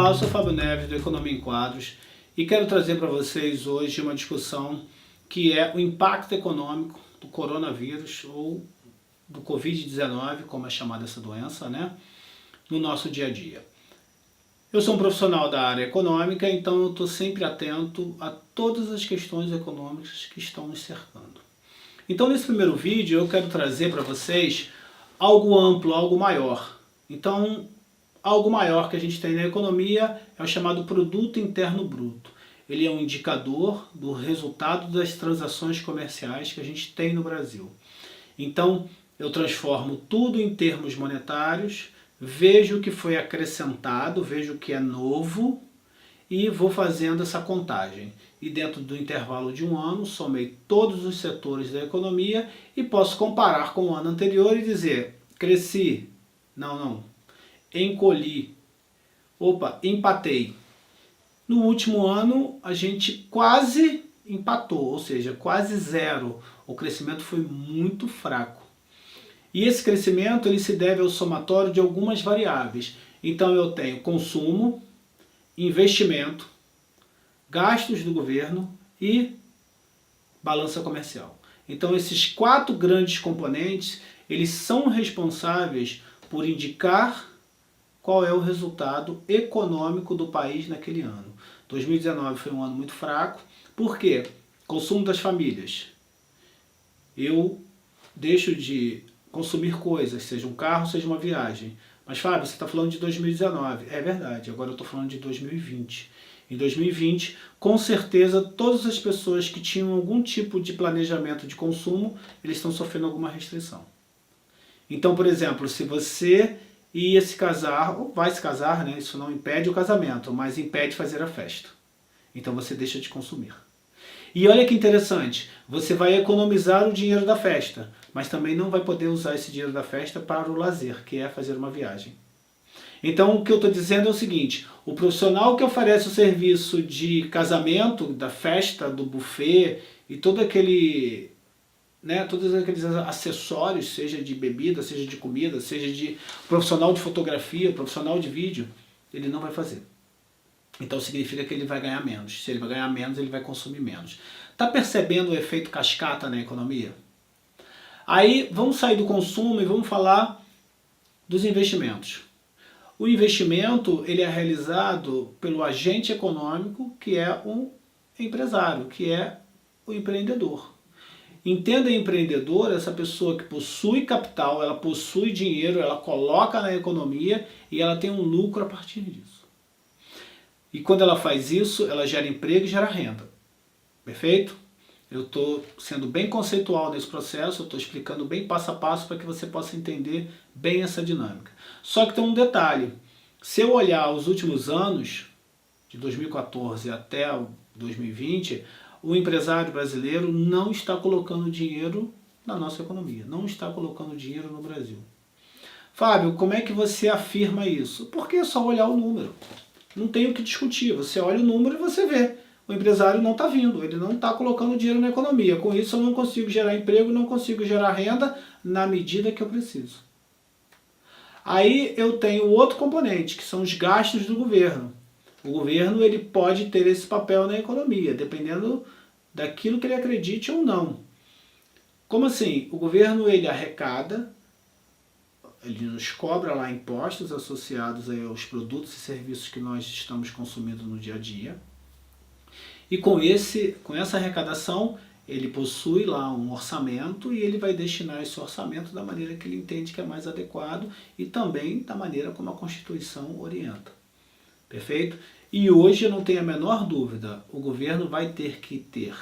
Olá, eu sou Fábio Neves do Economia em Quadros e quero trazer para vocês hoje uma discussão que é o impacto econômico do coronavírus ou do Covid-19, como é chamada essa doença, né, no nosso dia a dia. Eu sou um profissional da área econômica, então eu estou sempre atento a todas as questões econômicas que estão nos cercando. Então nesse primeiro vídeo eu quero trazer para vocês algo amplo, algo maior. Então, algo maior que a gente tem na economia é o chamado Produto Interno Bruto. Ele é um indicador do resultado das transações comerciais que a gente tem no Brasil. Então, eu transformo tudo em termos monetários, vejo o que foi acrescentado, vejo o que é novo e vou fazendo essa contagem. E dentro do intervalo de um ano, somei todos os setores da economia e posso comparar com o ano anterior e dizer, cresci, não, encolhi, opa, empatei. No último ano a gente quase empatou, ou seja, quase zero. O crescimento foi muito fraco. E esse crescimento ele se deve ao somatório de algumas variáveis. Então eu tenho consumo, investimento, gastos do governo e balança comercial. Então esses quatro grandes componentes, eles são responsáveis por indicar qual é o resultado econômico do país naquele ano. 2019 foi um ano muito fraco. Por quê? Consumo das famílias. Eu deixo de consumir coisas, seja um carro, seja uma viagem. Mas Fábio, você está falando de 2019. É verdade, agora eu estou falando de 2020. Em 2020, com certeza, todas as pessoas que tinham algum tipo de planejamento de consumo, eles estão sofrendo alguma restrição. Então, por exemplo, se você ia se casar, ou vai se casar, né? Isso não impede o casamento, mas impede fazer a festa. Então você deixa de consumir. E olha que interessante, você vai economizar o dinheiro da festa, mas também não vai poder usar esse dinheiro da festa para o lazer, que é fazer uma viagem. Então o que eu estou dizendo é o seguinte, o profissional que oferece o serviço de casamento, da festa, do buffet e todo aquele... todos aqueles acessórios, seja de bebida, seja de comida, seja de profissional de fotografia, profissional de vídeo, ele não vai fazer. Então significa que ele vai ganhar menos. Se ele vai ganhar menos, ele vai consumir menos. Está percebendo o efeito cascata na economia? Aí vamos sair do consumo e vamos falar dos investimentos. O investimento ele é realizado pelo agente econômico, que é um empresário, que é o empreendedor. Entenda empreendedor, essa pessoa que possui capital, ela possui dinheiro, ela coloca na economia e ela tem um lucro a partir disso. E quando ela faz isso, ela gera emprego e gera renda. Perfeito? Eu estou sendo bem conceitual nesse processo, eu estou explicando bem passo a passo para que você possa entender bem essa dinâmica. Só que tem um detalhe, se eu olhar os últimos anos, de 2014 até 2020, o empresário brasileiro não está colocando dinheiro na nossa economia, não está colocando dinheiro no Brasil. Fábio, como é que você afirma isso? Porque é só olhar o número. Não tem o que discutir, você olha o número e você vê. O empresário não está vindo, ele não está colocando dinheiro na economia. Com isso eu não consigo gerar emprego, não consigo gerar renda na medida que eu preciso. Aí eu tenho outro componente, que são os gastos do governo. O governo ele pode ter esse papel na economia, dependendo daquilo que ele acredite ou não. Como assim? O governo ele arrecada, ele nos cobra lá impostos associados aí aos produtos e serviços que nós estamos consumindo no dia a dia. E com essa arrecadação, ele possui lá um orçamento e ele vai destinar esse orçamento da maneira que ele entende que é mais adequado e também da maneira como a Constituição orienta. Perfeito? E hoje eu não tenho a menor dúvida, o governo vai ter que ter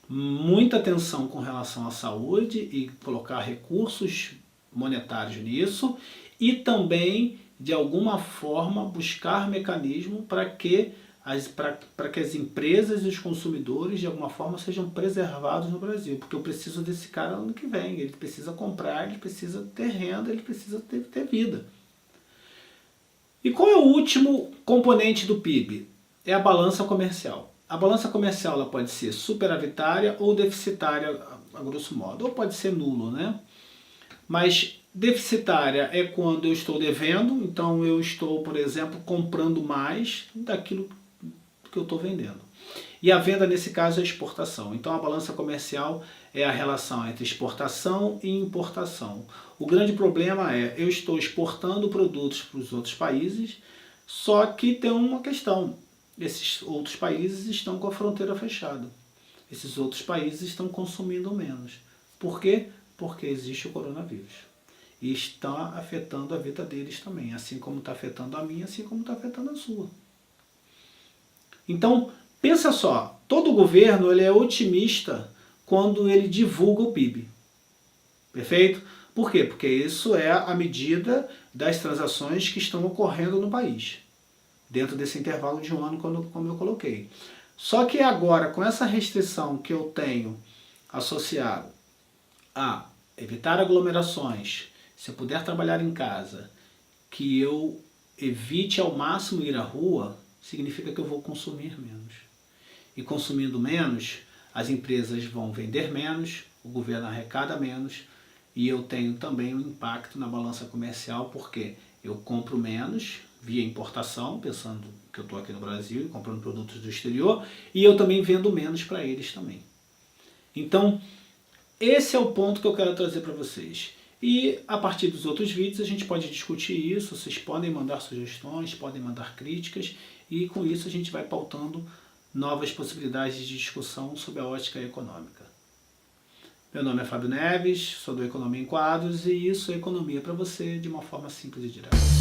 muita atenção com relação à saúde e colocar recursos monetários nisso e também, de alguma forma, buscar mecanismo para que as empresas e os consumidores, de alguma forma, sejam preservados no Brasil. Porque eu preciso desse cara ano que vem, ele precisa comprar, ele precisa ter renda, ele precisa ter vida. E qual é o último componente do PIB? É a balança comercial. A balança comercial ela pode ser superavitária ou deficitária, a grosso modo, ou pode ser nulo, né? Mas Deficitária é quando eu estou devendo, então eu estou, por exemplo, comprando mais daquilo que eu estou vendendo. E a venda, nesse caso, é exportação. Então a balança comercial é a relação entre exportação e importação. O grande problema é, eu estou exportando produtos para os outros países, só que tem uma questão, esses outros países estão com a fronteira fechada. Esses outros países estão consumindo menos. Por quê? Porque existe o coronavírus. E está afetando a vida deles também, assim como está afetando a minha, assim como está afetando a sua. Então, pensa só, todo governo ele é otimista quando ele divulga o PIB. Perfeito? Por quê? Porque isso é a medida das transações que estão ocorrendo no país, dentro desse intervalo de um ano, como eu coloquei. Só que agora, com essa restrição que eu tenho associado a evitar aglomerações, se eu puder trabalhar em casa, que eu evite ao máximo ir à rua, significa que eu vou consumir menos. E consumindo menos, as empresas vão vender menos, o governo arrecada menos, e eu tenho também um impacto na balança comercial, porque eu compro menos via importação, pensando que eu estou aqui no Brasil e comprando produtos do exterior, e eu também vendo menos para eles também. Então, esse é o ponto que eu quero trazer para vocês. E a partir dos outros vídeos a gente pode discutir isso, vocês podem mandar sugestões, podem mandar críticas, e com isso a gente vai pautando novas possibilidades de discussão sobre a ótica econômica. Meu nome é Fábio Neves, sou do Economia em Quadros, e isso é economia para você de uma forma simples e direta.